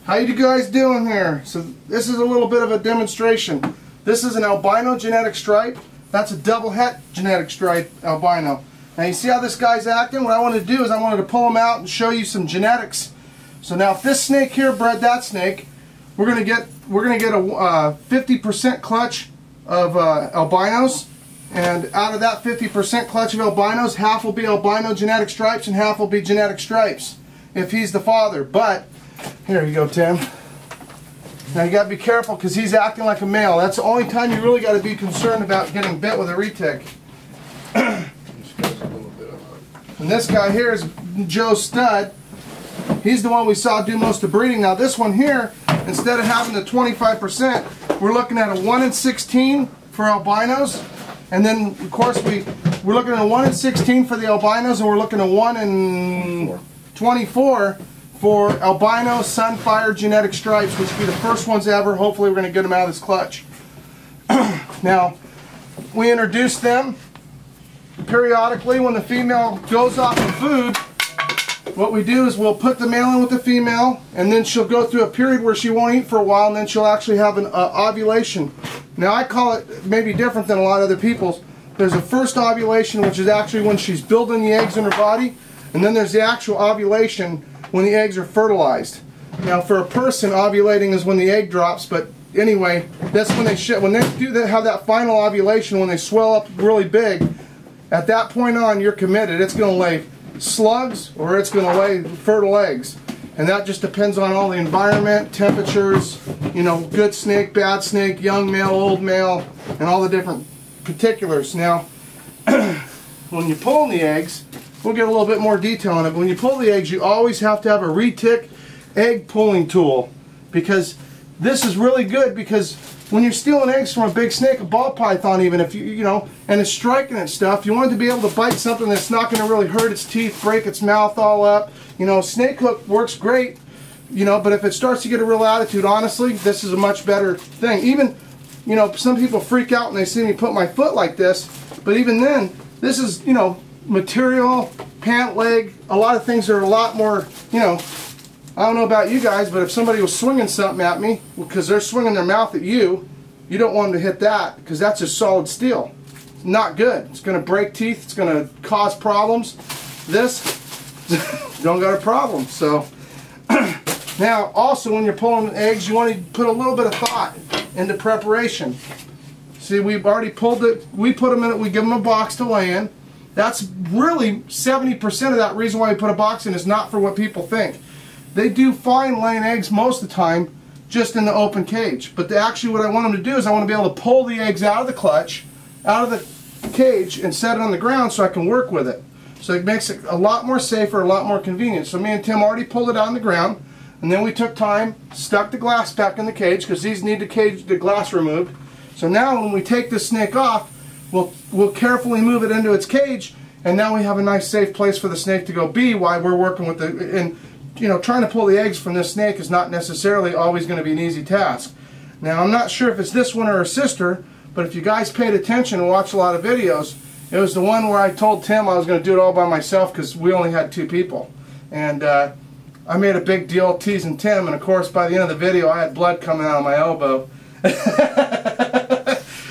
How you guys doing here? So this is a little bit of a demonstration. This is an albino genetic stripe. That's a double het genetic stripe albino. Now you see how this guy's acting? What I want to do is I wanted to pull him out and show you some genetics. So now if this snake here bred that snake, we're gonna get a 50% clutch of albinos, and out of that 50% clutch of albinos, half will be albino genetic stripes and half will be genetic stripes if he's the father. But here you go, Tim. Now you got to be careful because he's acting like a male. That's the only time you really got to be concerned about getting bit with a retic. And this guy here is Joe Stud. He's the one we saw do most of the breeding. Now this one here, instead of having the 25%, we're looking at a 1 in 16 for albinos. And then of course we're looking at a 1 in 16 for the albinos, and we're looking at 1 in 24 for albino Sunfire genetic stripes, which will be the first ones ever. Hopefully we're going to get them out of this clutch. Now, we introduce them periodically when the female goes off of food. What we do is we'll put the male in with the female, and then she'll go through a period where she won't eat for a while, and then she'll actually have an ovulation. Now I call it maybe different than a lot of other people's. There's a first ovulation, which is actually when she's building the eggs in her body, and then there's the actual ovulation when the eggs are fertilized. Now for a person, ovulating is when the egg drops, but anyway, that's when they have that final ovulation, when they swell up really big. At that point on, you're committed. It's going to lay slugs or it's going to lay fertile eggs, and that just depends on all the environment, temperatures, you know, good snake, bad snake, young male, old male, and all the different particulars. Now when you pull the eggs, we'll get a little bit more detail on it, but when you pull the eggs, you always have to have a Retic egg pulling tool, because this is really good, because when you're stealing eggs from a big snake, a ball python even, if you know, and it's striking at stuff, you want it to be able to bite something that's not going to really hurt its teeth, break its mouth all up. You know, snake hook works great, you know, but if it starts to get a real attitude, honestly, this is a much better thing. Even, you know, some people freak out when they see me put my foot like this, but even then, this is, you know, material, pant leg, a lot of things are a lot more, you know, I don't know about you guys, but if somebody was swinging something at me because they're swinging their mouth at you, you don't want them to hit that, because that's just solid steel. It's not good. It's going to break teeth. It's going to cause problems. This, don't got a problem. So now also when you're pulling eggs, you want to put a little bit of thought into preparation. See, we've already pulled it. We put them in it. We give them a box to lay in. That's really 70% of that reason why we put a box in is not for what people think. They do fine laying eggs most of the time just in the open cage. But actually what I want them to do is I want to be able to pull the eggs out of the clutch, out of the cage, and set it on the ground so I can work with it. So it makes it a lot more safer, a lot more convenient. So me and Tim already pulled it out on the ground, and then we took time, stuck the glass back in the cage, because these need the glass removed. So now when we take this snake off, we'll carefully move it into its cage, and now we have a nice safe place for the snake to go be while we're working with the, and you know, trying to pull the eggs from this snake is not necessarily always going to be an easy task. Now I'm not sure if it's this one or her sister, but if you guys paid attention and watched a lot of videos, it was the one where I told Tim I was going to do it all by myself because we only had 2 people. And I made a big deal teasing Tim, and of course by the end of the video I had blood coming out of my elbow.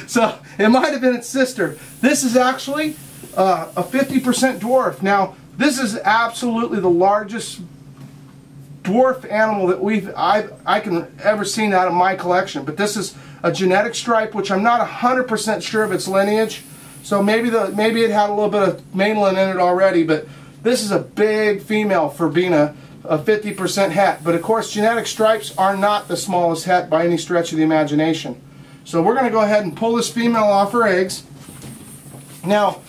So it might have been its sister. This is actually a 50% dwarf. Now this is absolutely the largest dwarf animal that I can ever seen out of my collection. But this is a genetic stripe, which I'm not 100% sure of its lineage. So maybe it had a little bit of mainland in it already. But this is a big female for being a 50% het. But of course, genetic stripes are not the smallest het by any stretch of the imagination. So we're going to go ahead and pull this female off her eggs. Now,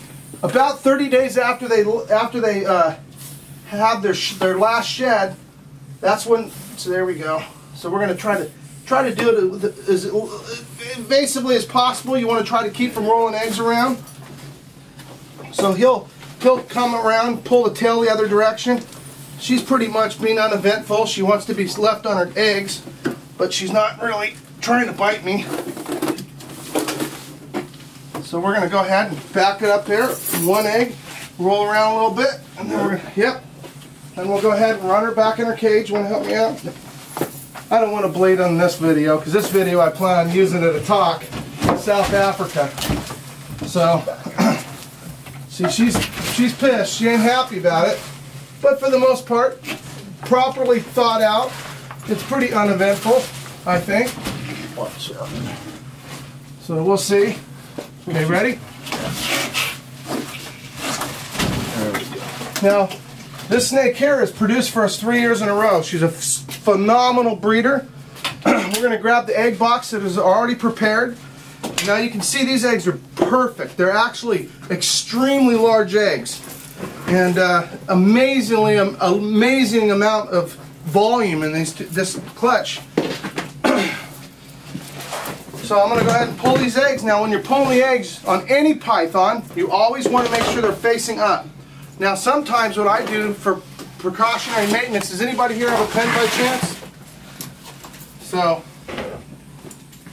about 30 days after they have their last shed, that's when. So there we go. So we're going to try to do it as invasively as possible. You want to try to keep from rolling eggs around. So he'll come around, pull the tail the other direction. She's pretty much being uneventful. She wants to be left on her eggs, but she's not really trying to bite me. So we're going to go ahead and back it up there. 1 egg, roll around a little bit, and then we're going to, yep. Then we'll go ahead and run her back in her cage. Want to help me out? I don't want to bleed on this video, because this video I plan on using at a talk in South Africa. So, see, she's pissed. She ain't happy about it. But for the most part, properly thought out. It's pretty uneventful, I think. Watch out. So we'll see. Okay, ready? There we go. Now, this snake here has produced for us 3 years in a row. She's a phenomenal breeder. We're going to grab the egg box that is already prepared. Now you can see these eggs are perfect. They're actually extremely large eggs. And amazing amount of volume in this clutch. So I'm going to go ahead and pull these eggs. Now when you're pulling the eggs on any python, you always want to make sure they're facing up. Now sometimes what I do for precautionary maintenance, does anybody here have a pen by chance? So,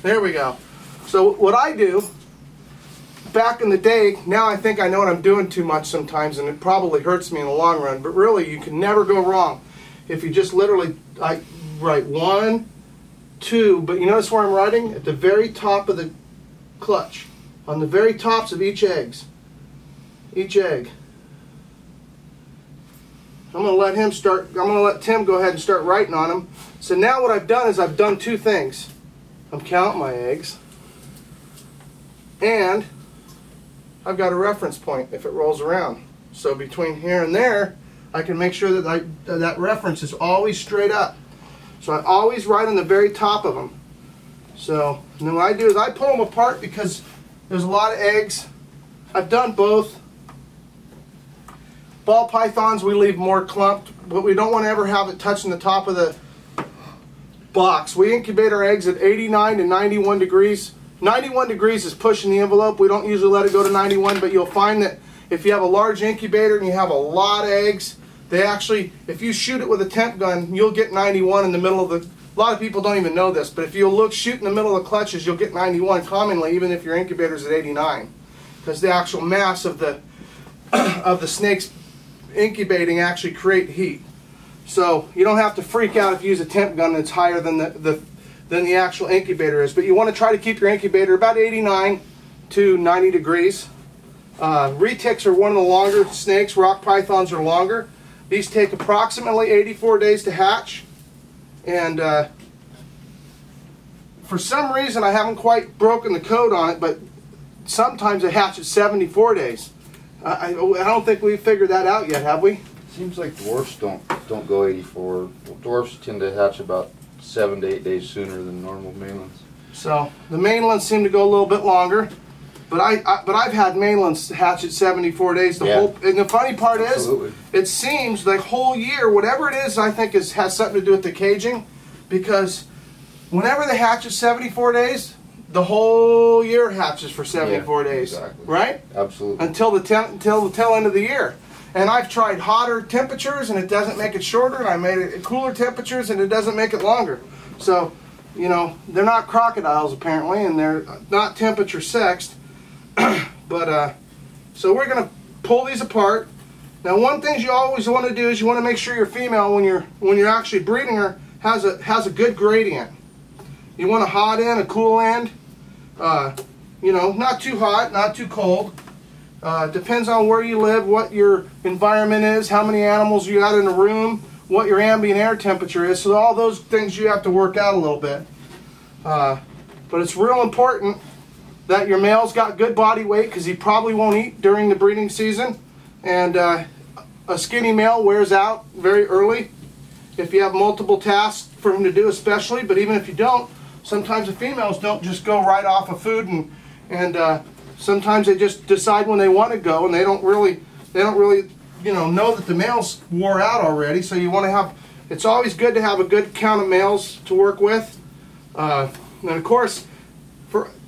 there we go. So what I do, back in the day, now I think I know what I'm doing too much sometimes, and it probably hurts me in the long run, but really you can never go wrong if you just literally write 1, 2, but you notice where I'm writing? At the very top of the clutch, on the very tops of each egg. I'm going to let him start, I'm going to let Tim go ahead and start writing on them. So now what I've done is I've done 2 things. I'm counting my eggs, and I've got a reference point if it rolls around. So between here and there, I can make sure that that reference is always straight up. So I always write on the very top of them. So and then what I do is I pull them apart because there's a lot of eggs. I've done both. Ball pythons we leave more clumped, but we don't want to ever have it touching the top of the box. We incubate our eggs at 89 to 91 degrees. 91 degrees is pushing the envelope. We don't usually let it go to 91, but you'll find that if you have a large incubator and you have a lot of eggs, they actually, if you shoot it with a temp gun, you'll get 91 in the middle of the, a lot of people don't even know this, but if you shoot in the middle of the clutches, you'll get 91 commonly, even if your incubator's at 89. Because the actual mass of the snakes incubating actually create heat. So you don't have to freak out if you use a temp gun that's higher than the actual incubator is. But you want to try to keep your incubator about 89 to 90 degrees. Retics are one of the longer snakes. Rock pythons are longer. These take approximately 84 days to hatch. And for some reason I haven't quite broken the code on it, but sometimes they hatch at 74 days. I don't think we've figured that out yet, have we? Seems like dwarfs don't go 84. Dwarfs tend to hatch about 7 to 8 days sooner than normal mainlands. So the mainlands seem to go a little bit longer, but I've had mainlands hatch at 74 days. And the funny part is, it seems the whole year, whatever it is, I think has something to do with the caging, because whenever they hatch at 74 days, the whole year hatches for 74 days, exactly. Right? Absolutely. Until the tail end of the year. And I've tried hotter temperatures and it doesn't make it shorter, and I made it at cooler temperatures and it doesn't make it longer. So, you know, they're not crocodiles apparently, and they're not temperature sexed. But so we're going to pull these apart. Now, one thing you always want to do is you want to make sure your female, when you're actually breeding her, has a good gradient. You want a hot end, a cool end. You know, not too hot, not too cold. Depends on where you live, what your environment is, how many animals you got in a room, what your ambient air temperature is. So all those things you have to work out a little bit. But it's real important that your male's got good body weight, because he probably won't eat during the breeding season. And a skinny male wears out very early if you have multiple tasks for him to do, especially. But even if you don't, sometimes the females don't just go right off of food, and sometimes they just decide when they want to go, and they don't really you know that the males wore out already. So you want to have, it's always good to have a good count of males to work with. And of course,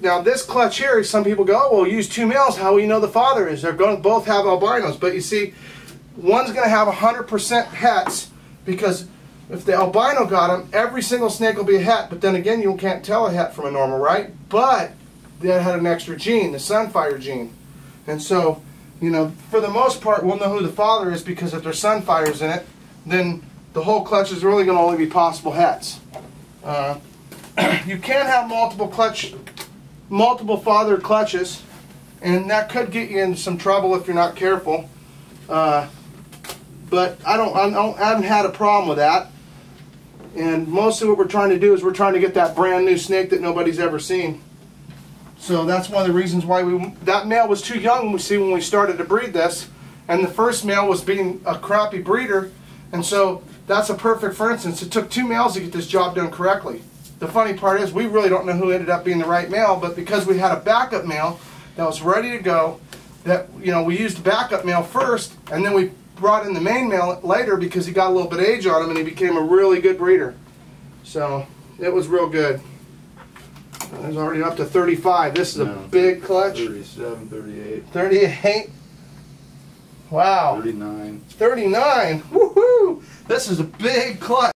now this clutch here, some people go, oh, well, use 2 males. How will you know the father is? They're going to both have albinos. But you see, one's going to have 100% hets, because if the albino got them, every single snake will be a het. But then again, you can't tell a het from a normal, right? But they had an extra gene, the sunfire gene. And so, you know, for the most part, we'll know who the father is, because if there's sunfires in it, then the whole clutch is really going to only be possible hets. You can have multiple father clutches, and that could get you in some trouble if you're not careful. But I haven't had a problem with that. And mostly what we're trying to do is we're trying to get that brand new snake that nobody's ever seen. So that's one of the reasons why that male was too young when we started to breed this, and the first male was being a crappy breeder, and so that's a perfect for instance. It took 2 males to get this job done correctly. The funny part is we really don't know who ended up being the right male, but because we had a backup male that was ready to go, that we used the backup male first, and then we brought in the main male later because he got a little bit of age on him and he became a really good breeder. So it was real good. It's already up to 35. This is a big clutch. 37, 38. 38. Wow. 39. 39. Woohoo! This is a big clutch.